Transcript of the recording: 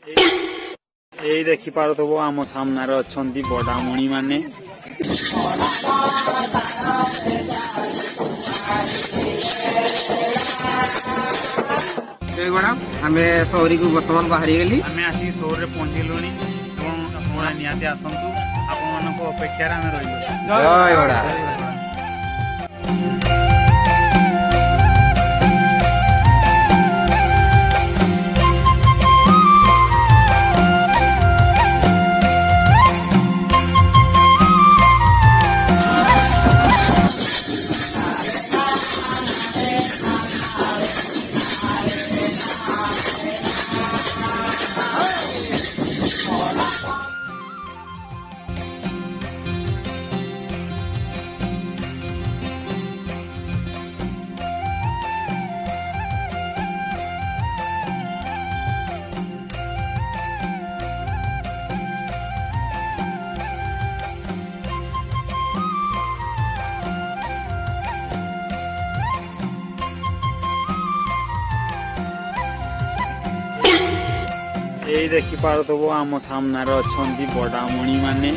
ଏଇ ଦେଖିପାରୁଥିବ ଆମ ସାମ୍ନାରେ ଅଛନ୍ତି ବଡାମଣି ମାନେ। ଆମେ ସହରୀକୁ ବର୍ତ୍ତମାନ ବାହାରିଗଲି। ଆମେ ଆସିକି ସହରରେ ପହଞ୍ଚିଲୁଣି ଏବଂ ଆପଣ ନିହାତି ଆସନ୍ତୁ, ଆପଣମାନଙ୍କ ଅପେକ୍ଷାରେ ଆମେ ରହିବୁ। ଜୟ ବଡ଼ା। ଏଇ ଦେଖିପାରୁଥିବ ଆମ ସାମ୍ନାରେ ଅଛନ୍ତି ବଡାମଣି ମାନେ।